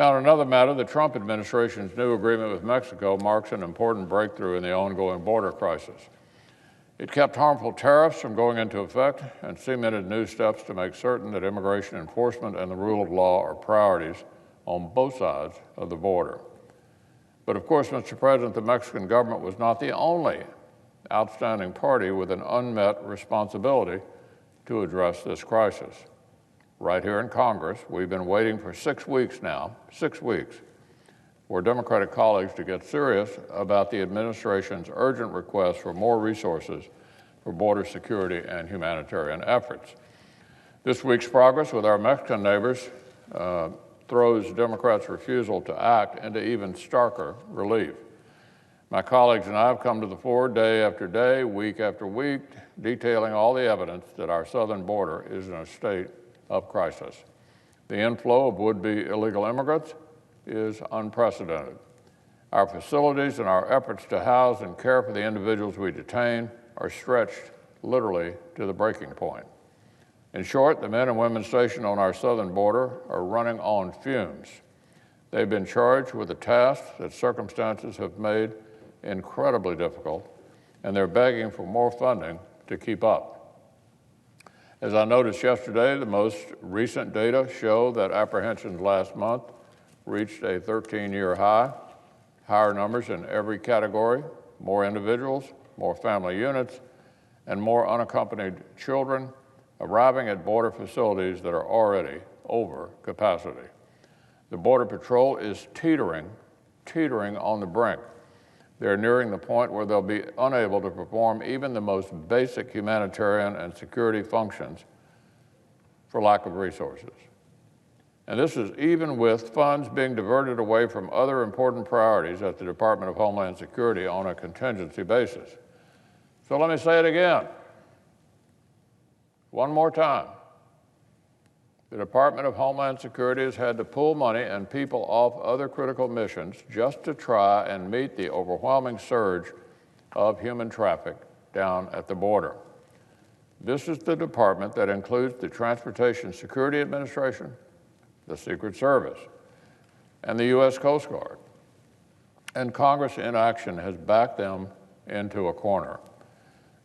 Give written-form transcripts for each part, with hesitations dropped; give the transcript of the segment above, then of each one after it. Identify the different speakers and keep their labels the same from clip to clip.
Speaker 1: Now, in another matter, the Trump administration's new agreement with Mexico marks an important breakthrough in the ongoing border crisis. It kept harmful tariffs from going into effect and cemented new steps to make certain that immigration enforcement and the rule of law are priorities on both sides of the border. But of course, Mr. President, the Mexican government was not the only outstanding party with an unmet responsibility to address this crisis. Right here in Congress, we've been waiting for 6 weeks now, 6 weeks, for Democratic colleagues to get serious about the administration's urgent request for more resources for border security and humanitarian efforts. This week's progress with our Mexican neighbors throws Democrats' refusal to act into even starker relief. My colleagues and I have come to the fore day after day, week after week, detailing all the evidence that our southern border is in a state of crisis. The inflow of would-be illegal immigrants is unprecedented. Our facilities and our efforts to house and care for the individuals we detain are stretched literally to the breaking point. In short, the men and women stationed on our southern border are running on fumes. They've been charged with a task that circumstances have made incredibly difficult, and they're begging for more funding to keep up. As I noticed yesterday, the most recent data show that apprehensions last month reached a 13-year high, higher numbers in every category, more individuals, more family units, and more unaccompanied children arriving at border facilities that are already over capacity. The Border Patrol is teetering on the brink. They're nearing the point where they'll be unable to perform even the most basic humanitarian and security functions for lack of resources. And this is even with funds being diverted away from other important priorities at the Department of Homeland Security on a contingency basis. So let me say it again, one more time. The Department of Homeland Security has had to pull money and people off other critical missions just to try and meet the overwhelming surge of human traffic down at the border. This is the department that includes the Transportation Security Administration, the Secret Service, and the U.S. Coast Guard. And Congress in action has backed them into a corner.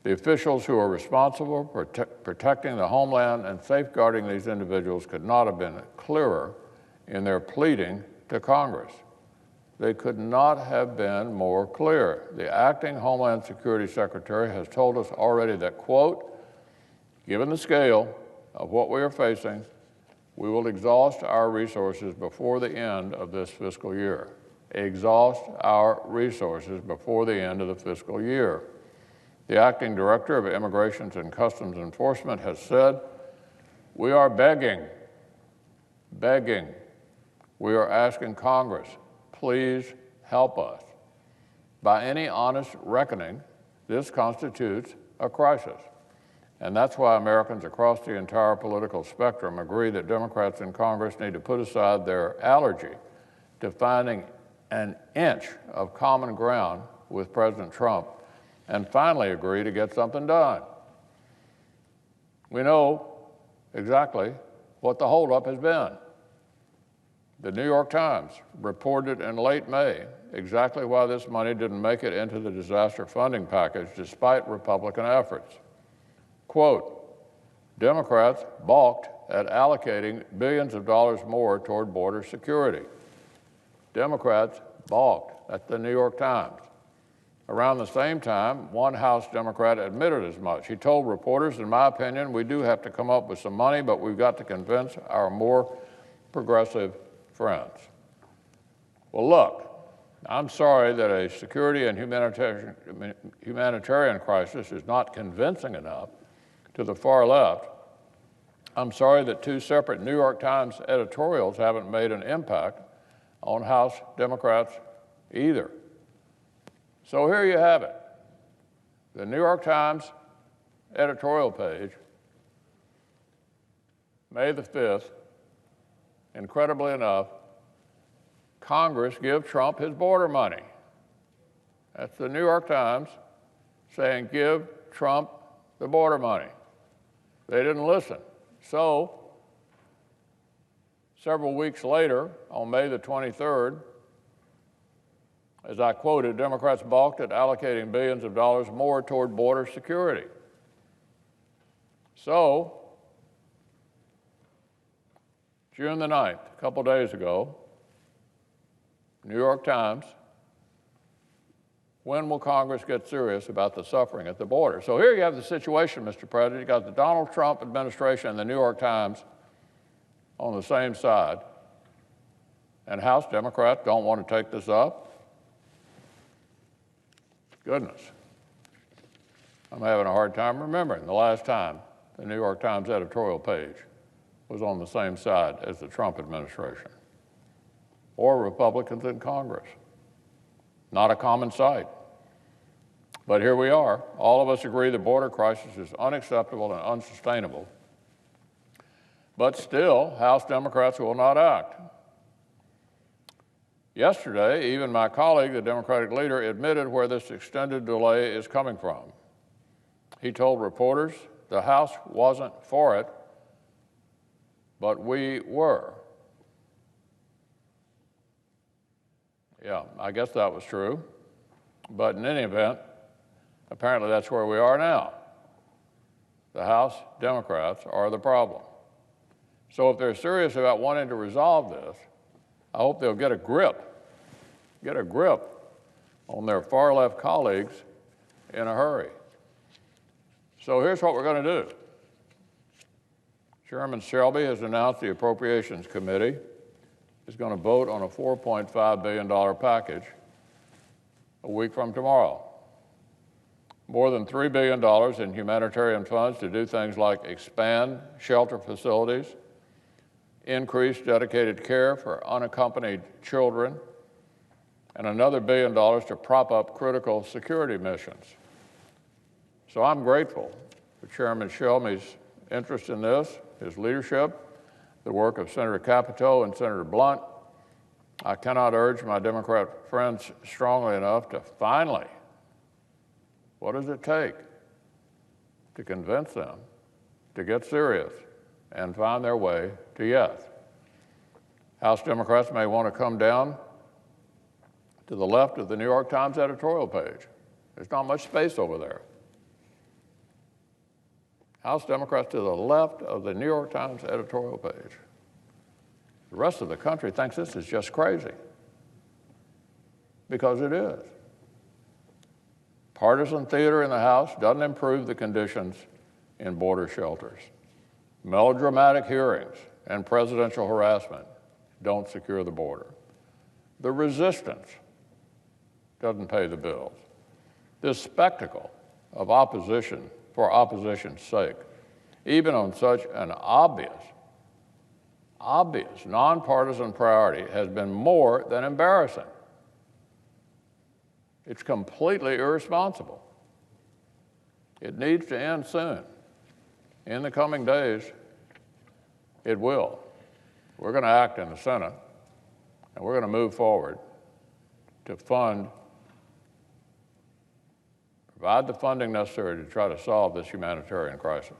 Speaker 1: The officials who are responsible for protecting the homeland and safeguarding these individuals could not have been clearer in their pleading to Congress. They could not have been more clear. The acting Homeland Security Secretary has told us already that, quote, given the scale of what we are facing, we will exhaust our resources before the end of this fiscal year. Exhaust our resources before the end of the fiscal year. The acting director of Immigration and Customs Enforcement has said, we are begging. We are asking Congress, please help us. By any honest reckoning, this constitutes a crisis. And that's why Americans across the entire political spectrum agree that Democrats in Congress need to put aside their allergy to finding an inch of common ground with President Trump and finally agree to get something done. We know exactly what the holdup has been. The New York Times reported in late May exactly why this money didn't make it into the disaster funding package despite Republican efforts. Quote, Democrats balked at allocating billions of dollars more toward border security. Democrats balked. That's the New York Times. Around the same time, one House Democrat admitted as much. He told reporters, in my opinion, we do have to come up with some money, but we've got to convince our more progressive friends. Well, look, I'm sorry that a security and humanitarian crisis is not convincing enough to the far left. I'm sorry that two separate New York Times editorials haven't made an impact on House Democrats either. So here you have it. The New York Times editorial page, May the 5th, incredibly enough, Congress give Trump his border money. That's the New York Times saying give Trump the border money. They didn't listen. So Several weeks later, on May the 23rd, as I quoted, Democrats balked at allocating billions of dollars more toward border security. So, June the 9th, a couple days ago, New York Times, when will Congress get serious about the suffering at the border? So here you have the situation, Mr. President. You got the Donald Trump administration and the New York Times on the same side, and House Democrats don't want to take this up. Goodness. I'm having a hard time remembering the last time the New York Times editorial page was on the same side as the Trump administration or Republicans in Congress. Not a common sight. But here we are. All of us agree the border crisis is unacceptable and unsustainable. But still, House Democrats will not act. Yesterday, even my colleague, the Democratic leader, admitted where this extended delay is coming from. He told reporters the House wasn't for it, but we were. Yeah, I guess that was true. But in any event, apparently that's where we are now. The House Democrats are the problem. So if they're serious about wanting to resolve this, I hope they'll get a grip on their far-left colleagues in a hurry. So here's what we're going to do. Chairman Shelby has announced the Appropriations Committee is going to vote on a $4.5 billion package a week from tomorrow. More than $3 billion in humanitarian funds to do things like expand shelter facilities, increase dedicated care for unaccompanied children, and another $1 billion to prop up critical security missions. So I'm grateful for Chairman Shelby's interest in this, his leadership, the work of Senator Capito and Senator Blunt. I cannot urge my Democrat friends strongly enough to finally, what does it take to convince them to get serious and find their way to yes? House Democrats may want to come down to the left of the New York Times editorial page. There's not much space over there. House Democrats to the left of the New York Times editorial page. The rest of the country thinks this is just crazy, because it is. Partisan theater in the House doesn't improve the conditions in border shelters. Melodramatic hearings and presidential harassment don't secure the border. The resistance doesn't pay the bills. This spectacle of opposition for opposition's sake, even on such an obvious, nonpartisan priority, has been more than embarrassing. It's completely irresponsible. It needs to end soon. In the coming days, it will. We're going to act in the Senate, and we're going to move forward to provide the funding necessary to try to solve this humanitarian crisis.